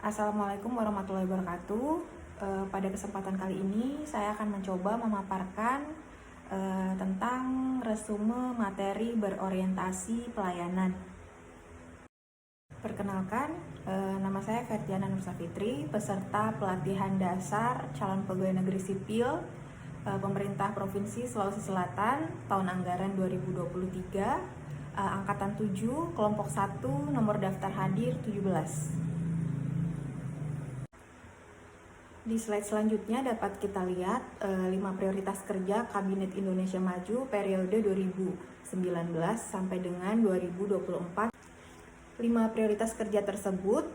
Assalamualaikum warahmatullahi wabarakatuh. Pada kesempatan kali ini saya akan mencoba memaparkan tentang resume materi berorientasi pelayanan. Perkenalkan, nama saya Ferdiana Nur Safitri, peserta pelatihan dasar calon pegawai negeri sipil pemerintah Provinsi Sulawesi Selatan tahun anggaran 2023, angkatan 7, kelompok 1, nomor daftar hadir 17. Di slide selanjutnya dapat kita lihat 5 prioritas kerja Kabinet Indonesia Maju periode 2019 sampai dengan 2024. 5 prioritas kerja tersebut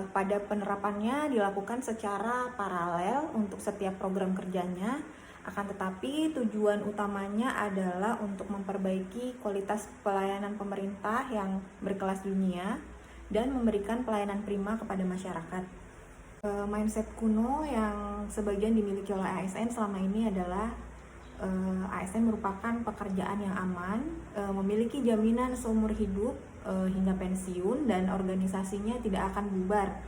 pada penerapannya dilakukan secara paralel untuk setiap program kerjanya, akan tetapi tujuan utamanya adalah untuk memperbaiki kualitas pelayanan pemerintah yang berkelas dunia dan memberikan pelayanan prima kepada masyarakat. Mindset kuno yang sebagian dimiliki oleh ASN selama ini adalah ASN merupakan pekerjaan yang aman, memiliki jaminan seumur hidup hingga pensiun, dan organisasinya tidak akan bubar.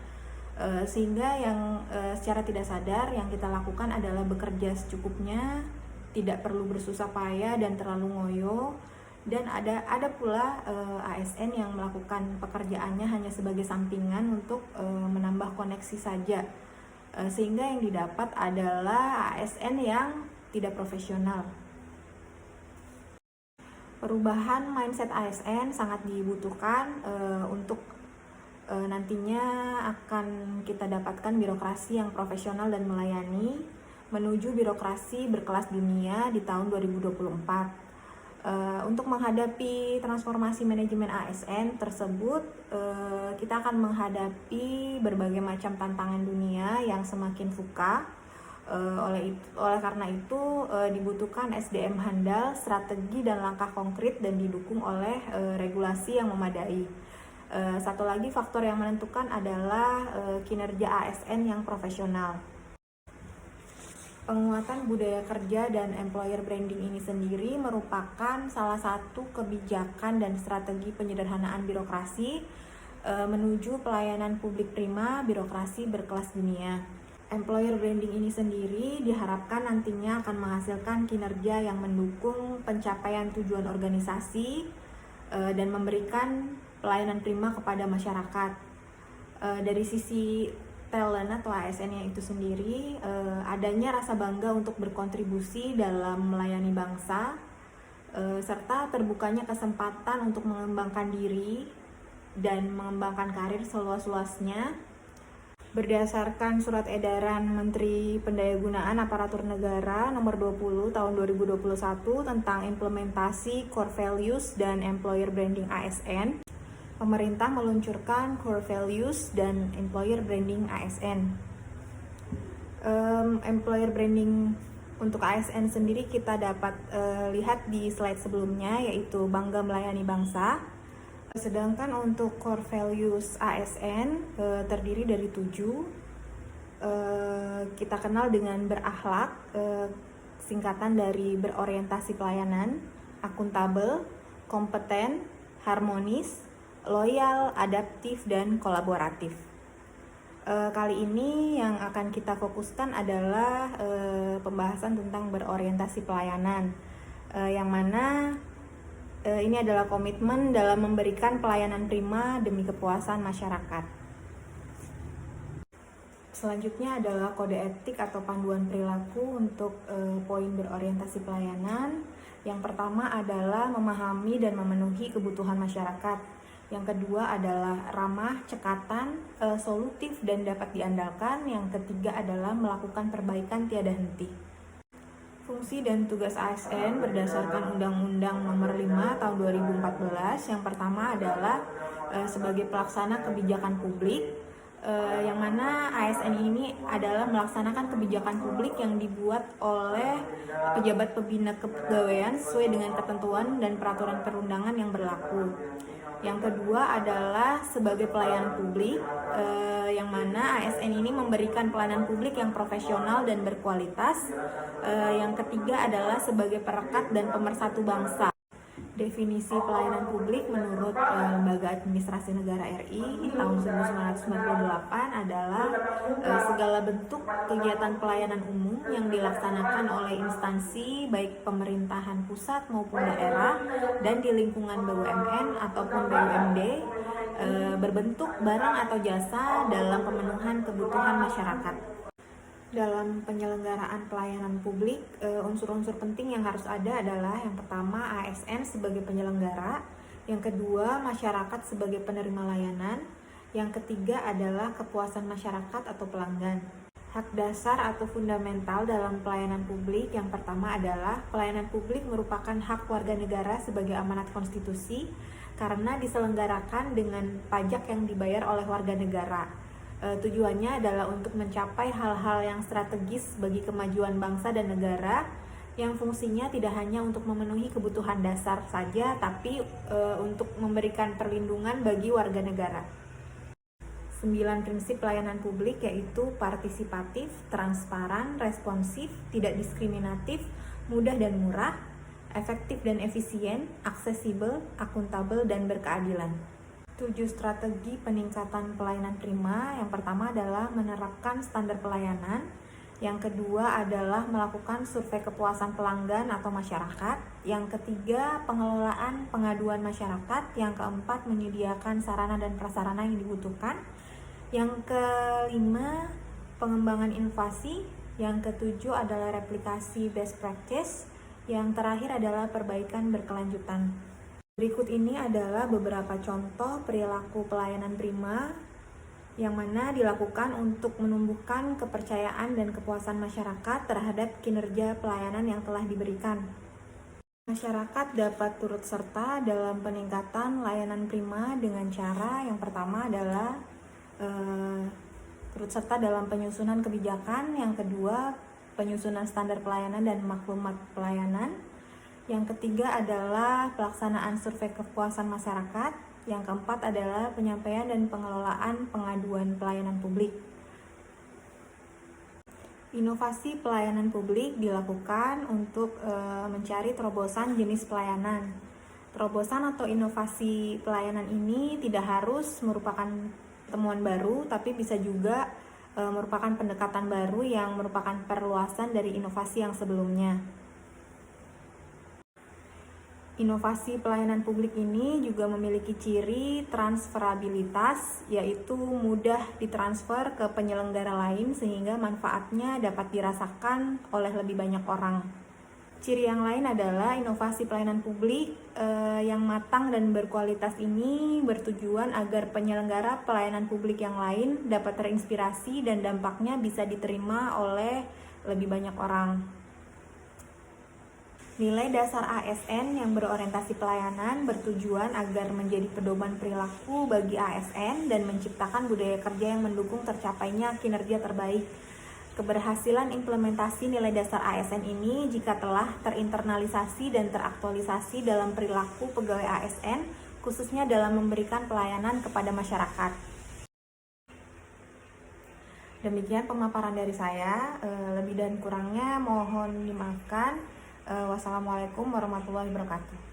Sehingga yang secara tidak sadar yang kita lakukan adalah bekerja secukupnya, tidak perlu bersusah payah dan terlalu ngoyo. Dan ada pula ASN yang melakukan pekerjaannya hanya sebagai sampingan untuk menambah koneksi saja, sehingga yang didapat adalah ASN yang tidak profesional. Perubahan mindset ASN sangat dibutuhkan untuk nantinya akan kita dapatkan birokrasi yang profesional dan melayani menuju birokrasi berkelas dunia di tahun 2024. Untuk menghadapi transformasi manajemen ASN tersebut, kita akan menghadapi berbagai macam tantangan dunia yang semakin VUCA. Oleh karena itu, dibutuhkan SDM handal, strategi dan langkah konkret, dan didukung oleh regulasi yang memadai. Satu lagi faktor yang menentukan adalah kinerja ASN yang profesional. Penguatan budaya kerja dan employer branding ini sendiri merupakan salah satu kebijakan dan strategi penyederhanaan birokrasi menuju pelayanan publik prima, birokrasi berkelas dunia. Employer branding ini sendiri diharapkan nantinya akan menghasilkan kinerja yang mendukung pencapaian tujuan organisasi dan memberikan pelayanan prima kepada masyarakat. Dari sisi talent atau ASN-nya itu sendiri, adanya rasa bangga untuk berkontribusi dalam melayani bangsa, serta terbukanya kesempatan untuk mengembangkan diri dan mengembangkan karir seluas-luasnya. Berdasarkan surat edaran Menteri Pendayagunaan Aparatur Negara nomor 20 tahun 2021 tentang implementasi core values dan employer branding ASN, pemerintah meluncurkan core values dan employer branding ASN. Employer branding untuk ASN sendiri kita dapat lihat di slide sebelumnya, yaitu bangga melayani bangsa. Sedangkan untuk core values ASN terdiri dari 7. Kita kenal dengan berakhlak, singkatan dari berorientasi pelayanan, akuntabel, kompeten, harmonis, loyal, adaptif, dan kolaboratif. Kali ini yang akan kita fokuskan adalah pembahasan tentang berorientasi pelayanan, yang mana ini adalah komitmen dalam memberikan pelayanan prima demi kepuasan masyarakat. Selanjutnya adalah kode etik atau panduan perilaku untuk poin berorientasi pelayanan. Yang pertama adalah memahami dan memenuhi kebutuhan masyarakat. Yang kedua adalah ramah, cekatan, solutif, dan dapat diandalkan. Yang ketiga adalah melakukan perbaikan tiada henti. Fungsi dan tugas ASN berdasarkan Undang-Undang Nomor 5 Tahun 2014. Yang pertama adalah sebagai pelaksana kebijakan publik, yang mana ASN ini adalah melaksanakan kebijakan publik yang dibuat oleh pejabat pembina kepegawaian sesuai dengan ketentuan dan peraturan perundangan yang berlaku. Yang kedua adalah sebagai pelayan publik, yang mana ASN ini memberikan pelayanan publik yang profesional dan berkualitas. Yang ketiga adalah sebagai perekat dan pemersatu bangsa. Definisi pelayanan publik menurut Lembaga Administrasi Negara RI tahun 1998 adalah segala bentuk kegiatan pelayanan umum yang dilaksanakan oleh instansi baik pemerintahan pusat maupun daerah dan di lingkungan BUMN ataupun BUMD berbentuk barang atau jasa dalam pemenuhan kebutuhan masyarakat. Dalam penyelenggaraan pelayanan publik, unsur-unsur penting yang harus ada adalah yang pertama ASN sebagai penyelenggara, yang kedua masyarakat sebagai penerima layanan, yang ketiga adalah kepuasan masyarakat atau pelanggan. Hak dasar atau fundamental dalam pelayanan publik yang pertama adalah pelayanan publik merupakan hak warga negara sebagai amanat konstitusi karena diselenggarakan dengan pajak yang dibayar oleh warga negara. Tujuannya adalah untuk mencapai hal-hal yang strategis bagi kemajuan bangsa dan negara yang fungsinya tidak hanya untuk memenuhi kebutuhan dasar saja, tapi untuk memberikan perlindungan bagi warga negara. 9 prinsip pelayanan publik yaitu partisipatif, transparan, responsif, tidak diskriminatif, mudah dan murah, efektif dan efisien, aksesibel, akuntabel, dan berkeadilan. 7 strategi peningkatan pelayanan prima. Yang pertama adalah menerapkan standar pelayanan. Yang kedua adalah melakukan survei kepuasan pelanggan atau masyarakat. Yang ketiga, pengelolaan pengaduan masyarakat. Yang keempat, menyediakan sarana dan prasarana yang dibutuhkan. Yang kelima, pengembangan inovasi. Yang ketujuh adalah replikasi best practice. Yang terakhir adalah perbaikan berkelanjutan. Berikut ini adalah beberapa contoh perilaku pelayanan prima yang mana dilakukan untuk menumbuhkan kepercayaan dan kepuasan masyarakat terhadap kinerja pelayanan yang telah diberikan. Masyarakat dapat turut serta dalam peningkatan layanan prima dengan cara yang pertama adalah turut serta dalam penyusunan kebijakan, yang kedua penyusunan standar pelayanan dan maklumat pelayanan, yang ketiga adalah pelaksanaan survei kepuasan masyarakat. Yang keempat adalah penyampaian dan pengelolaan pengaduan pelayanan publik. Inovasi pelayanan publik dilakukan untuk mencari terobosan jenis pelayanan. Terobosan atau inovasi pelayanan ini tidak harus merupakan temuan baru, tapi bisa juga merupakan pendekatan baru yang merupakan perluasan dari inovasi yang sebelumnya. Inovasi pelayanan publik ini juga memiliki ciri transferabilitas, yaitu mudah ditransfer ke penyelenggara lain sehingga manfaatnya dapat dirasakan oleh lebih banyak orang. Ciri yang lain adalah inovasi pelayanan publik yang matang dan berkualitas ini bertujuan agar penyelenggara pelayanan publik yang lain dapat terinspirasi dan dampaknya bisa diterima oleh lebih banyak orang. Nilai dasar ASN yang berorientasi pelayanan bertujuan agar menjadi pedoman perilaku bagi ASN dan menciptakan budaya kerja yang mendukung tercapainya kinerja terbaik. Keberhasilan implementasi nilai dasar ASN ini jika telah terinternalisasi dan teraktualisasi dalam perilaku pegawai ASN, khususnya dalam memberikan pelayanan kepada masyarakat. Demikian pemaparan dari saya, lebih dan kurangnya mohon dimaafkan. Wassalamualaikum warahmatullahi wabarakatuh.